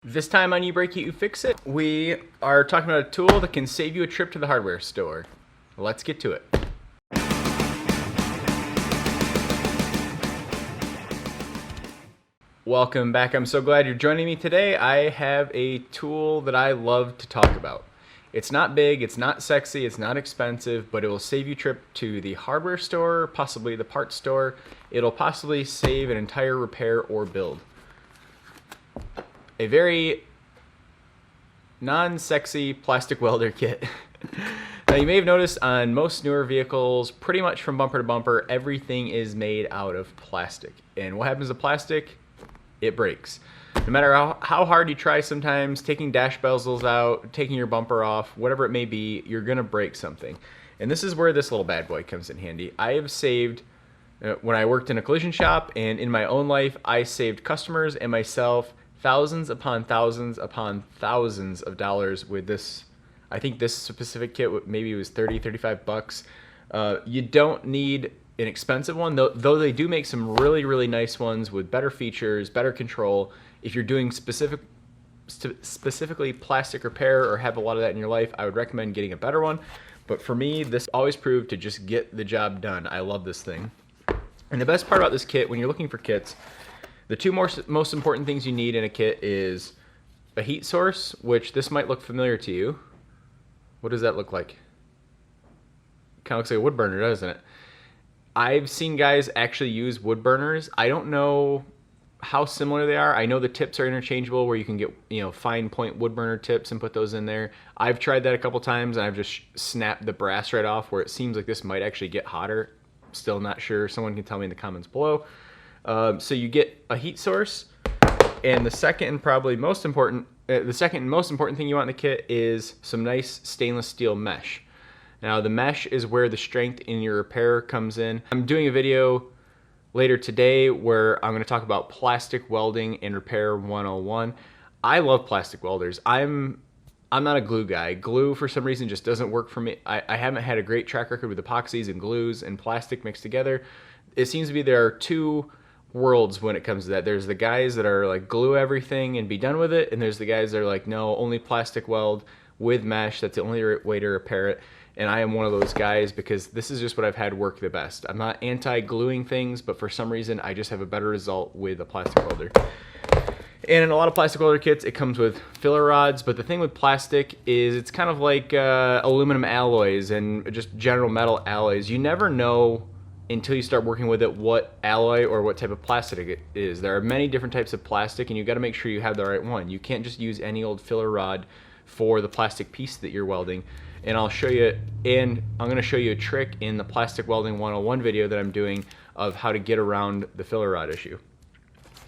This time on You Break It, You Fix It, we are talking about a tool that can save you a trip to the hardware store. Let's get to it. Welcome back. I'm so glad you're joining me today. I have a tool that I love to talk about. It's not big, it's not sexy, it's not expensive, but it will save you a trip to the hardware store, possibly the parts store. It'll possibly save an entire repair or build. A very non-sexy plastic welder kit. Now you may have noticed on most newer vehicles, pretty much from bumper to bumper, everything is made out of plastic. And what happens to plastic? It breaks. No matter how hard you try sometimes, taking dash bezels out, taking your bumper off, whatever it may be, you're gonna break something. And this is where this little bad boy comes in handy. I have saved, when I worked in a collision shop and in my own life, I saved customers and myself thousands upon thousands upon thousands of dollars with this. I think this specific kit, maybe it was 30, 35 bucks. You don't need an expensive one, though they do make some really, really nice ones with better features, better control. If you're doing specifically plastic repair or have a lot of that in your life, I would recommend getting a better one. But for me, this always proved to just get the job done. I love this thing. And the best part about this kit, when you're looking for kits, the two most important things you need in a kit is a heat source, which this might look familiar to you. What does that look like? Kind of looks like a wood burner, doesn't it? I've seen guys actually use wood burners. I don't know how similar they are. I know the tips are interchangeable where you can get, fine point wood burner tips and put those in there. I've tried that a couple times and I've just snapped the brass right off where it seems like this might actually get hotter. Still not sure. Someone can tell me in the comments below. So you get a heat source, and the second and most important thing you want in the kit is some nice stainless steel mesh. Now the mesh is where the strength in your repair comes in. I'm doing a video later today where I'm going to talk about plastic welding and repair 101. I love plastic welders. I'm not a glue guy. Glue for some reason just doesn't work for me. I haven't had a great track record with epoxies and glues and plastic mixed together. It seems to be there are two worlds when it comes to that. There's the guys that are like glue everything and be done with it, and there's the guys that are like, no, only plastic weld with mesh. That's the only way to repair it. And I am one of those guys because this is just what I've had work the best. I'm not anti-gluing things, but for some reason I just have a better result with a plastic welder. And in a lot of plastic welder kits, it comes with filler rods, but the thing with plastic is it's kind of like aluminum alloys and just general metal alloys. You never know until you start working with it what alloy or what type of plastic it is. There are many different types of plastic, and you got to make sure you have the right one. You can't just use any old filler rod for the plastic piece that you're welding. And I'll show you, and I'm going to show you a trick in the Plastic Welding 101 video that I'm doing of how to get around the filler rod issue.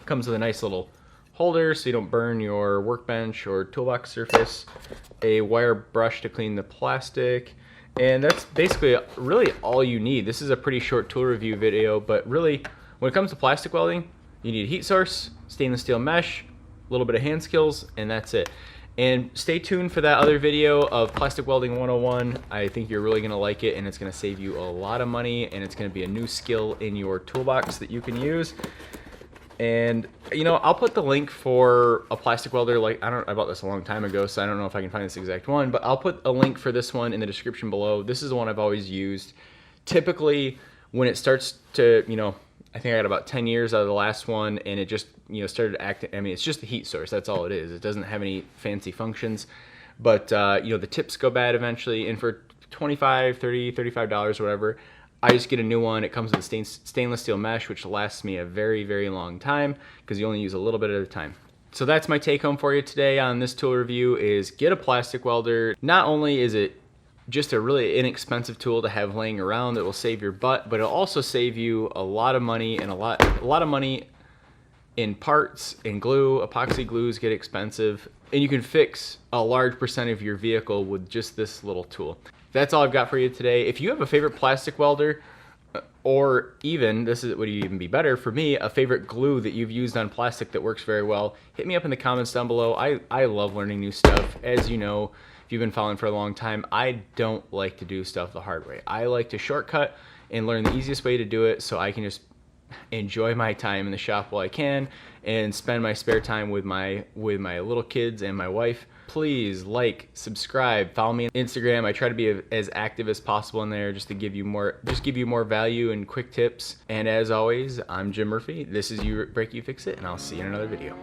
It comes with a nice little holder so you don't burn your workbench or toolbox surface, a wire brush to clean the plastic, and that's basically really all you need. This is a pretty short tool review video, but really when it comes to plastic welding, you need a heat source, stainless steel mesh, a little bit of hand skills, and that's it. And stay tuned for that other video of Plastic Welding 101. I think you're really gonna like it, and it's gonna save you a lot of money, and it's gonna be a new skill in your toolbox that you can use. And I'll put the link for a plastic welder. I bought this a long time ago, so I don't know if I can find this exact one, but I'll put a link for this one in the description below. This is the one I've always used. Typically, when it starts to, I think I got about 10 years out of the last one, and it just, started acting. I mean, it's just a heat source. That's all it is. It doesn't have any fancy functions, but the tips go bad eventually, and for $25, $30, $35 or whatever, I just get a new one. It comes with a stainless steel mesh, which lasts me a very, very long time because you only use a little bit at a time. So that's my take home for you today on this tool review is get a plastic welder. Not only is it just a really inexpensive tool to have laying around that will save your butt, but it'll also save you a lot of money, and a lot of money in parts and glue. Epoxy glues get expensive, and you can fix a large percent of your vehicle with just this little tool. That's all I've got for you today. If you have a favorite plastic welder, or even, would even be better for me, a favorite glue that you've used on plastic that works very well, hit me up in the comments down below. I love learning new stuff. As you know, if you've been following for a long time, I don't like to do stuff the hard way. I like to shortcut and learn the easiest way to do it so I can just enjoy my time in the shop while I can and spend my spare time with my little kids and my wife. Please like, subscribe, follow me on Instagram. I try to be as active as possible in there just to give you more value and quick tips. And as always, I'm Jim Murphy. This is You Break You Fix It, and I'll see you in another video.